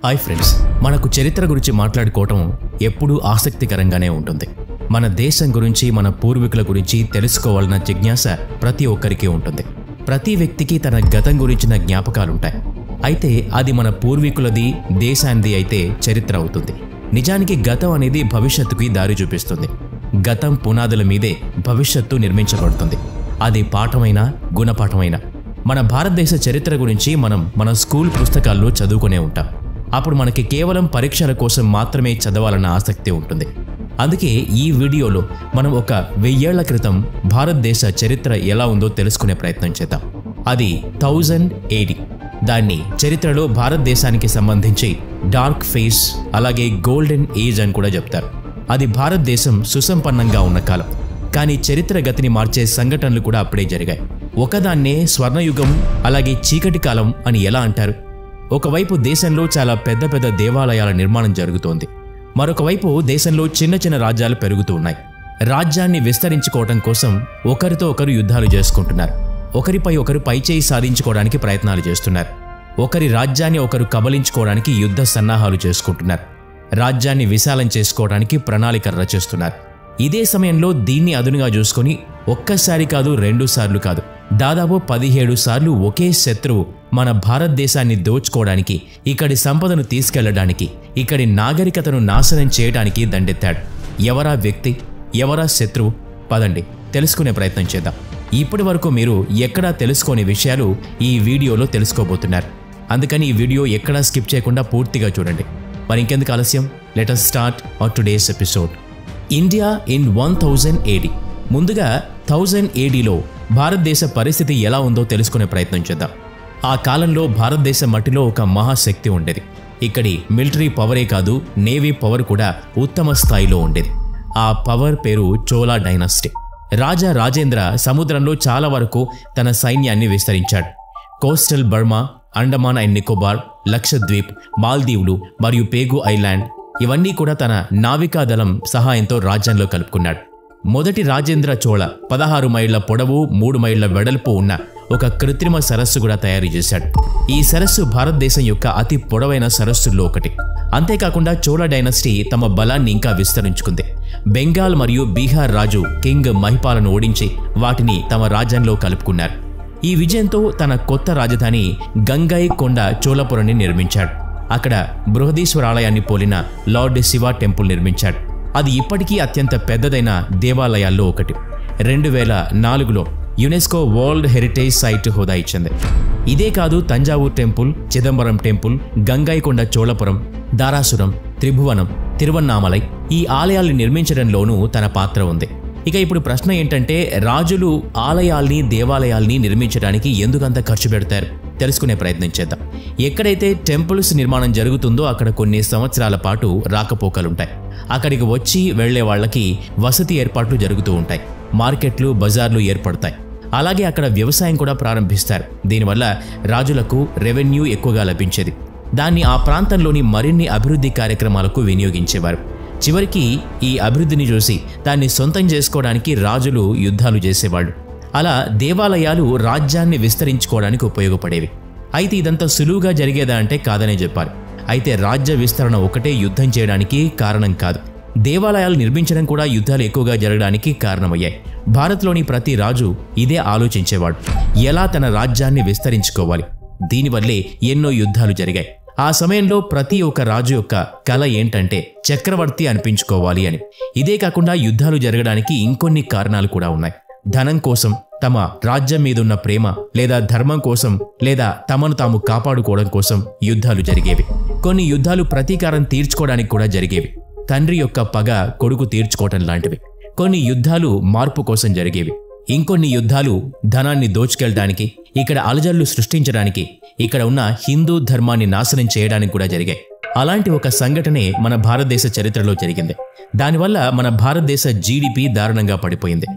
Hi friends, మనకు చరిత్ర గురించి మాట్లాడుకోవటం ఎప్పుడూ ఆసక్తికరంగానే ఉంటుంది. మన దేశం గురించి, మన పూర్వీకుల గురించి తెలుసుకోవాలన్న జిజ్ఞాస ప్రతి ఒక్కరికి ఉంటుంది. ప్రతి వ్యక్తికి తన గతం గురించిన జ్ఞాపకాలుంటాయి. అయితే అది మన పూర్వీకులది, దేశానిది అయితే చరిత్ర అవుతుంది. నిజానికి గతం అనేది భవిష్యత్తుకి దారి చూపిస్తుంది. గతం పునాదుల మీదే భవిష్యత్తు నిర్మించబడుతుంది. అది పాఠమైనా, గుణపాఠమైనా. మన భారతదేశ చరిత్ర గురించి మన స్కూల్ పుస్తకాల్లో చదువుకునే ఉంటాం. అప్పుడు మనకి కేవలం పరీక్షల కోసం మాత్రమే చదవాలన్న ఆసక్తి ఉంటుంది. అందుకే ఈ వీడియోలో మనం ఒక 1000 ఏళ్ల క్రితం భారతదేశ చరిత్ర ఎలా ఉందో తెలుసుకునే ప్రయత్నం చేద్దాం. అది 1000 AD. దాన్ని చరిత్రలో భారతదేశానికి సంబంధించి డార్క్ ఫేస్, అలాగే గోల్డెన్ ఏజ్ అని కూడా చెప్తారు. అది భారతదేశం సుసంపన్నంగా ఉన్న కాలం. కానీ చరిత్ర గతిని మార్చే సంఘటనలు కూడా అప్పుడే జరిగాయి. ఒకదాన్నే స్వర్ణయుగం, అలాగే చీకటి కాలం అని ఎలా అంటారు? ఒకవైపు దేశంలో చాలా పెద్ద పెద్ద దేవాలయాల నిర్మాణం జరుగుతోంది. మరొక వైపు దేశంలో చిన్న చిన్న రాజ్యాలు పెరుగుతూ ఉన్నాయి. రాజ్యాన్ని విస్తరించుకోవటం కోసం ఒకరితో ఒకరు యుద్ధాలు చేసుకుంటున్నారు. ఒకరిపై ఒకరు పైచేయి సాధించుకోవడానికి ప్రయత్నాలు చేస్తున్నారు. ఒకరి రాజ్యాన్ని ఒకరు కబలించుకోవడానికి యుద్ధ సన్నాహాలు చేసుకుంటున్నారు. రాజ్యాన్ని విశాలం చేసుకోవడానికి ప్రణాళిక రచిస్తున్నారు. ఇదే సమయంలో దీన్ని అదునుగా చూసుకొని ఒక్కసారి కాదు, 2 సార్లు కాదు, దాదాపు 17 సార్లు ఒకే శత్రువు మన భారతదేశాన్ని దోచుకోవడానికి, ఇక్కడి సంపదను తీసుకెళ్లడానికి, ఇక్కడి నాగరికతను నాశనం చేయడానికి దండెత్తాడు. ఎవరా వ్యక్తి, ఎవరా శత్రువు? పదండి తెలుసుకునే ప్రయత్నం చేద్దాం. ఇప్పటి వరకు మీరు ఎక్కడా తెలుసుకోని విషయాలు ఈ వీడియోలో తెలుసుకోబోతున్నారు. అందుకని ఈ వీడియో ఎక్కడా స్కిప్ చేయకుండా పూర్తిగా చూడండి. మరి ఇంకెందుకు ఆలస్యం, let us start our today's episode. India in 1000 AD. ముందుగా 1000 ADలో భారతదేశ పరిస్థితి ఎలా ఉందో తెలుసుకునే ప్రయత్నం చేద్దాం. ఆ కాలంలో భారతదేశ మట్టిలో ఒక మహాశక్తి ఉండేది. ఇక్కడి మిలిటరీ పవరే కాదు, నేవీ పవర్ కూడా ఉత్తమ స్థాయిలో ఉండేది. ఆ పవర్ పేరు చోళా డైనాసిటీ. రాజా రాజేంద్ర సముద్రంలో చాలా వరకు తన సైన్యాన్ని విస్తరించాడు. Coastal Burma, Andaman and Nicobar, Lakshadweep, మాల్దీవులు మరియు పేగు ఐలాండ్ ఇవన్నీ కూడా తన నావికాదళం సహాయంతో రాజ్యంలో కలుపుకున్నాడు. మొదటి రాజేంద్ర చోళ 16 మైళ్ళ పొడవు, 3 మైళ్ళ వెడల్పు ఉన్న ఒక కృత్రిమ సరస్సు కూడా తయారు చేశాడు. ఈ సరస్సు భారతదేశం యొక్క అతి పొడవైన సరస్సుల్లో ఒకటి. అంతేకాకుండా చోళ డైనాసిటీ తమ బలాన్ని ఇంకా విస్తరించుకుంది. బెంగాల్ మరియు బీహార్ రాజు కింగ్ మహిపాలను ఓడించి వాటిని తమ రాజ్యంలో కలుపుకున్నారు. ఈ విజయంతో తన కొత్త రాజధాని గంగైకొండ చోళపురాన్ని నిర్మించాడు. అక్కడ బృహదీశ్వర ఆలయాన్ని పోలిన లార్డ్ శివ టెంపుల్ నిర్మించాడు. అది ఇప్పటికీ అత్యంత పెద్దదైన దేవాలయాల్లో ఒకటి. 2004లో యునెస్కో వరల్డ్ హెరిటేజ్ సైట్ హోదా ఇచ్చింది. ఇదే కాదు, తంజావూర్ టెంపుల్, చిదంబరం టెంపుల్, గంగైకొండ చోళపురం, దారాసురం, త్రిభువనం, తిరువన్నామలై ఈ ఆలయాల్ని నిర్మించడంలోనూ తన పాత్ర ఉంది. ఇక ఇప్పుడు ప్రశ్న ఏంటంటే, రాజులు ఆలయాల్ని, దేవాలయాల్ని నిర్మించడానికి ఎందుకంత ఖర్చు పెడతారు? తెలుసుకునే ప్రయత్నం చేద్దాం. ఎక్కడైతే టెంపుల్స్ నిర్మాణం జరుగుతుందో అక్కడ కొన్ని సంవత్సరాల పాటు రాకపోకలుంటాయి. అక్కడికి వచ్చి వెళ్లే వాళ్ళకి వసతి ఏర్పాట్లు జరుగుతూ ఉంటాయి. మార్కెట్లు, బజార్లు ఏర్పడతాయి. అలాగే అక్కడ వ్యవసాయం కూడా ప్రారంభిస్తారు. దీనివల్ల రాజులకు రెవెన్యూ ఎక్కువగా లభించేది. దాన్ని ఆ ప్రాంతంలోని మరిన్ని అభివృద్ధి కార్యక్రమాలకు వినియోగించేవారు. చివరికి ఈ అభివృద్ధిని చూసి దాన్ని సొంతం చేసుకోవడానికి రాజులు యుద్ధాలు చేసేవాళ్ళు. అలా దేవాలయాలు రాజ్యాన్ని విస్తరించుకోవడానికి ఉపయోగపడేవి. అయితే ఇదంతా సులువుగా జరిగేదా అంటే కాదనే చెప్పాలి. అయితే రాజ్య విస్తరణ ఒకటే యుద్ధం చేయడానికి కారణం కాదు. దేవాలయాలు నిర్మించడం కూడా యుద్ధాలు ఎక్కువగా జరగడానికి కారణమయ్యాయి. భారత్లోని ప్రతి రాజు ఇదే ఆలోచించేవాడు, ఎలా తన రాజ్యాన్ని విస్తరించుకోవాలి. దీనివల్లే ఎన్నో యుద్ధాలు జరిగాయి. ఆ సమయంలో ప్రతి ఒక్క రాజు యొక్క కల ఏంటంటే చక్రవర్తి అనిపించుకోవాలి అని. ఇదే కాకుండా యుద్ధాలు జరగడానికి ఇంకొన్ని కారణాలు కూడా ఉన్నాయి. ధనం కోసం, తమ రాజ్యం మీదున్న ప్రేమ, లేదా ధర్మం కోసం, లేదా తమను తాము కాపాడుకోవడం కోసం యుద్ధాలు జరిగేవి. కొన్ని యుద్ధాలు ప్రతీకారం తీర్చుకోవడానికి కూడా జరిగేవి. తండ్రి యొక్క పగ కొడుకు తీర్చుకోవటం లాంటివి. కొన్ని యుద్ధాలు మార్పు కోసం జరిగేవి. ఇంకొన్ని యుద్ధాలు ధనాన్ని దోచుకెళ్ళడానికి, ఇక్కడ అలజడులు సృష్టించడానికి, ఇక్కడ ఉన్న హిందూ ధర్మాన్ని నాశనం చేయడానికి కూడా జరిగాయి. అలాంటి ఒక సంఘటనే మన భారతదేశ చరిత్రలో జరిగింది. దానివల్ల మన భారతదేశ జీడిపి దారుణంగా పడిపోయింది.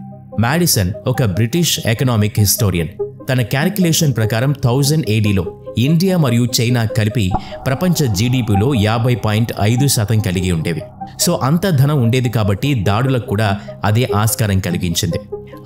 మాడిసన్, ఒక బ్రిటిష్ ఎకనామిక్ హిస్టోరియన్, తన క్యాలిక్యులేషన్ ప్రకారం 1000 ADలో ఇండియా మరియు చైనా కలిపి ప్రపంచ జీడిపిలో 50.5% కలిగి ఉండేవి. సో అంత ధనం ఉండేది కాబట్టి దాడులకు కూడా అదే ఆస్కారం కలిగించింది.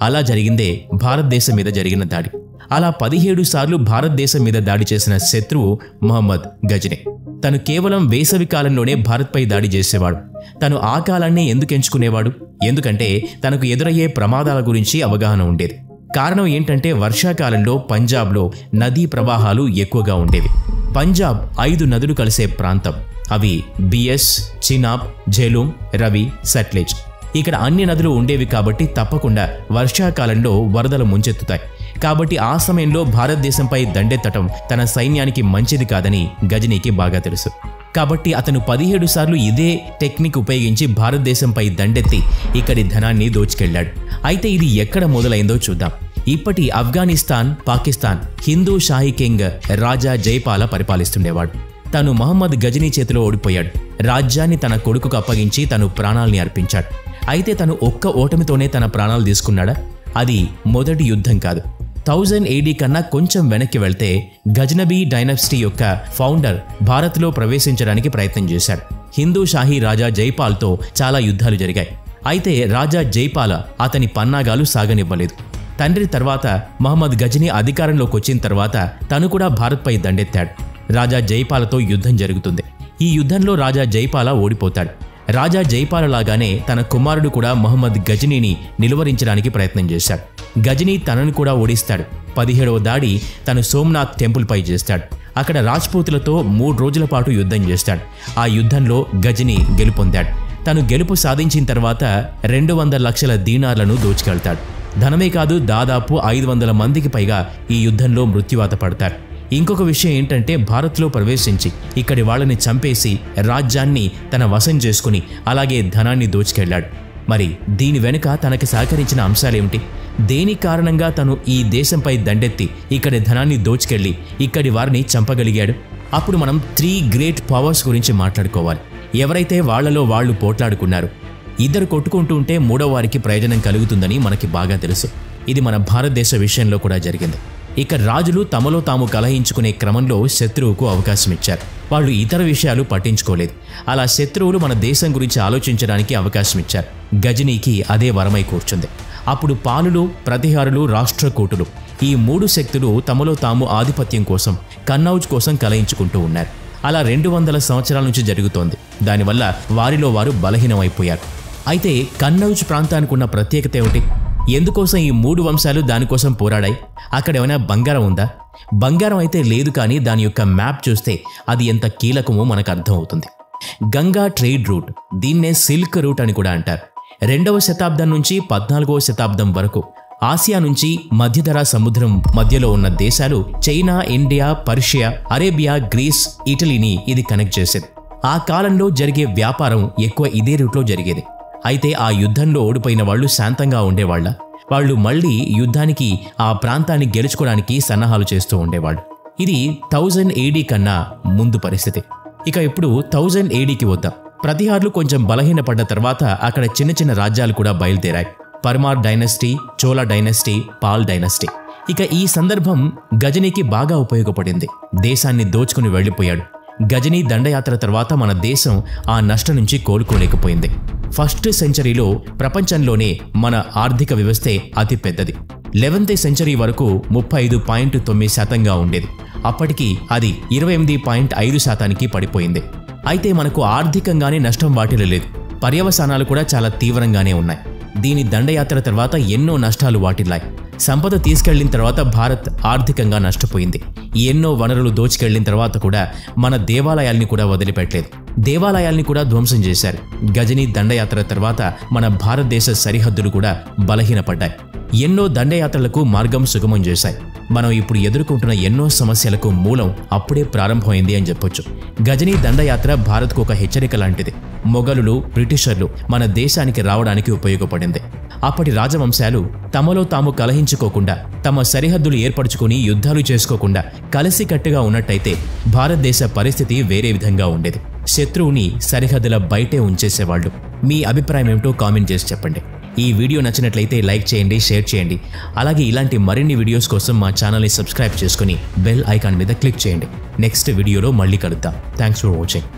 అలా జరిగిందే భారతదేశం మీద జరిగిన దాడి. అలా 17 సార్లు భారతదేశం మీద దాడి చేసిన శత్రువు మహమ్మద్ గజనీ. తను కేవలం వేసవి కాలంలోనే భారత్పై దాడి చేసేవాడు. తను ఆ కాలాన్ని ఎందుకు ఎంచుకునేవాడు? ఎందుకంటే తనకు ఎదురయ్యే ప్రమాదాల గురించి అవగాహన ఉండేది. కారణం ఏంటంటే వర్షాకాలంలో పంజాబ్లో నదీ ప్రవాహాలు ఎక్కువగా ఉండేవి. పంజాబ్ 5 నదులు కలిసే ప్రాంతం. అవి బిఎస్, చినాబ్, ఝేలుం, రవి, సట్లెజ్. ఇక్కడ అన్ని నదులు ఉండేవి కాబట్టి తప్పకుండా వర్షాకాలంలో వరదలు ముంచెత్తుతాయి. కాబట్టి ఆ సమయంలో భారతదేశంపై దండెత్తటం తన సైన్యానికి మంచిది కాదని గజనీకి బాగా తెలుసు. కాబట్టి అతను 17 సార్లు ఇదే టెక్నిక్ ఉపయోగించి భారతదేశంపై దండెత్తి ఇక్కడి ధనాన్ని దోచుకెళ్లాడు. అయితే ఇది ఎక్కడ మొదలైందో చూద్దాం. ఇప్పటి ఆఫ్ఘనిస్తాన్, పాకిస్తాన్ హిందూ షాహీ కింగ్ రాజా జైపాల పరిపాలిస్తుండేవాడు. తను మహమ్మద్ గజనీ చేతిలో ఓడిపోయాడు. రాజ్యాన్ని తన కొడుకుకు అప్పగించి తను ప్రాణాల్ని అర్పించాడు. అయితే తను ఒక్క ఓటమితోనే తన ప్రాణాలు తీసుకున్నాడా? అది మొదటి యుద్ధం కాదు. 1000 AD కన్నా కొంచెం వెనక్కి వెళ్తే గజనబీ డైనాసిటీ యొక్క ఫౌండర్ భారత్లో ప్రవేశించడానికి ప్రయత్నం చేశాడు. హిందూ షాహీ రాజా జైపాల్తో చాలా యుద్ధాలు జరిగాయి. అయితే రాజా జైపాల అతని పన్నాగాలు సాగనివ్వలేదు. తండ్రి తర్వాత మహమ్మద్ గజనీ అధికారంలోకి వచ్చిన తర్వాత తను కూడా భారత్పై దండెత్తాడు. రాజా జైపాలతో యుద్ధం జరుగుతుంది. ఈ యుద్ధంలో రాజా జైపాల ఓడిపోతాడు. రాజా జైపాల లాగానే తన కుమారుడు కూడా మహమ్మద్ గజనీని నిలువరించడానికి ప్రయత్నం చేశాడు. గజనీ తనను కూడా ఓడిస్తాడు. 17వ దాడి తను సోమనాథ్ టెంపుల్పై చేస్తాడు. అక్కడ రాజ్పూతులతో 3 రోజుల పాటు యుద్ధం చేస్తాడు. ఆ యుద్ధంలో గజనీ గెలుపొందాడు. తను గెలుపు సాధించిన తర్వాత 200 లక్షల దీనార్లను దోచుకెళ్తాడు. ధనమే కాదు, దాదాపు 500 మందికి పైగా ఈ యుద్ధంలో మృత్యువాత పడతారు. ఇంకొక విషయం ఏంటంటే భారత్లో ప్రవేశించి ఇక్కడి వాళ్ళని చంపేసి రాజ్యాన్ని తన వశం చేసుకుని అలాగే ధనాన్ని దోచుకెళ్లాడు. మరి దీని వెనుక తనకి సహకరించిన అంశాలేమిటి? దేని కారణంగా తను ఈ దేశంపై దండెత్తి ఇక్కడి ధనాన్ని దోచుకెళ్లి ఇక్కడి వారిని చంపగలిగాడు? అప్పుడు మనం 3 గ్రేట్ పవర్స్ గురించి మాట్లాడుకోవాలి. ఎవరైతే వాళ్లలో వాళ్ళు పోట్లాడుకున్నారు, ఇద్దరు కొట్టుకుంటూ ఉంటే మూడో వారికి ప్రయోజనం కలుగుతుందని మనకి బాగా తెలుసు. ఇది మన భారతదేశ విషయంలో కూడా జరిగింది. ఇక రాజులు తమలో తాము కలహించుకునే క్రమంలో శత్రువుకు అవకాశం ఇచ్చారు. వాళ్ళు ఇతర విషయాలు పట్టించుకోలేదు. అలా శత్రువులు మన దేశం గురించి ఆలోచించడానికి అవకాశం ఇచ్చారు. గజనీకి అదే వరమై కూర్చుంది. అప్పుడు పాలులు, ప్రతిహారులు, రాష్ట్రకూటులు ఈ 3 శక్తులు తమలో తాము ఆధిపత్యం కోసం, కన్నౌజ్ కోసం కలహించుకుంటూ ఉన్నారు. అలా 200 సంవత్సరాల నుంచి జరుగుతోంది. దానివల్ల వారిలో వారు బలహీనమైపోయారు. అయితే కన్నౌజ్ ప్రాంతానికి ఉన్న ప్రత్యేకత ఏమిటి? ఎందుకోసం ఈ 3 వంశాలు దానికోసం పోరాడాయి? అక్కడ ఏమైనా బంగారం ఉందా? బంగారం అయితే లేదు, కానీ దాని యొక్క మ్యాప్ చూస్తే అది ఎంత కీలకమో మనకు అర్థం అవుతుంది. గంగా ట్రేడ్ రూట్, దీన్నే సిల్క్ రూట్ అని కూడా అంటారు. 2వ శతాబ్దం నుంచి 14వ శతాబ్దం వరకు ఆసియా నుంచి మధ్యధరా సముద్రం మధ్యలో ఉన్న దేశాలు China, India, Persia, Arabia, Greece, ఇటలీని ఇది కనెక్ట్ చేసేది. ఆ కాలంలో జరిగే వ్యాపారం ఎక్కువ ఇదే రూట్లో జరిగేది. అయితే ఆ యుద్ధంలో ఓడిపోయిన వాళ్ళు శాంతంగా ఉండేవాళ్ళ? వాళ్ళు మళ్ళీ యుద్ధానికి, ఆ ప్రాంతాన్ని గెలుచుకోవడానికి సన్నాహాలు చేస్తూ ఉండేవాళ్ళు. ఇది 1000 AD కన్నా ముందు పరిస్థితి. ఇక ఇప్పుడు 1000 ADకి వద్దాం. ప్రతిహారులు కొంచెం బలహీనపడ్డ తర్వాత అక్కడ చిన్న చిన్న రాజ్యాలు కూడా బయలుదేరాయి. Parmar dynasty, Chola dynasty, Pal dynasty. ఇక ఈ సందర్భం గజనీకి బాగా ఉపయోగపడింది. దేశాన్ని దోచుకుని వెళ్లిపోయాడు. గజనీ దండయాత్ర తర్వాత మన దేశం ఆ నష్టం నుంచి కోలుకోలేకపోయింది. 1st సెంచరీలో ప్రపంచంలోనే మన ఆర్థిక వ్యవస్థే అతి పెద్దది. 11th సెంచరీ వరకు 35.9% ఉండేది. అప్పటికి అది 28.5% పడిపోయింది. అయితే మనకు ఆర్థికంగానే నష్టం వాటిల్లలేదు. పర్యవసానాలు కూడా చాలా తీవ్రంగానే ఉన్నాయి. దీని దండయాత్ర తర్వాత ఎన్నో నష్టాలు వాటిల్లాయి. సంపద తీసుకెళ్లిన తర్వాత భారత్ ఆర్థికంగా నష్టపోయింది. ఎన్నో వనరులు దోచుకెళ్లిన తర్వాత కూడా మన దేవాలయాల్ని కూడా వదిలిపెట్టలేదు. దేవాలయాల్ని కూడా ధ్వంసం చేశారు. గజనీ దండయాత్ర తర్వాత మన భారతదేశ సరిహద్దులు కూడా బలహీనపడ్డాయి. ఎన్నో దండయాత్రలకు మార్గం సుగమం చేశాయి. మనం ఇప్పుడు ఎదుర్కొంటున్న ఎన్నో సమస్యలకు మూలం అప్పుడే ప్రారంభమైంది అని చెప్పొచ్చు. గజనీ దండయాత్ర భారత్కు ఒక హెచ్చరిక లాంటిది. మొఘలులు, బ్రిటిషర్లు మన దేశానికి రావడానికి ఉపయోగపడింది. అప్పటి రాజవంశాలు తమలో తాము కలహించుకోకుండా, తమ సరిహద్దులు ఏర్పరచుకుని యుద్ధాలు చేసుకోకుండా కలిసికట్టుగా ఉన్నట్టయితే భారతదేశ పరిస్థితి వేరే విధంగా ఉండేది. శత్రువుని సరిహద్దుల బయటే ఉంచేసేవాళ్ళు. మీ అభిప్రాయం ఏమిటో కామెంట్ చేసి చెప్పండి. ఈ వీడియో నచ్చినట్లయితే లైక్ చేయండి, షేర్ చేయండి. అలాగే ఇలాంటి మరిన్ని వీడియోస్ కోసం మా ఛానల్ని సబ్స్క్రైబ్ చేసుకుని బెల్ ఐకాన్ మీద క్లిక్ చేయండి. నెక్స్ట్ వీడియోలో మళ్ళీ కలుద్దాం. Thanks for watching.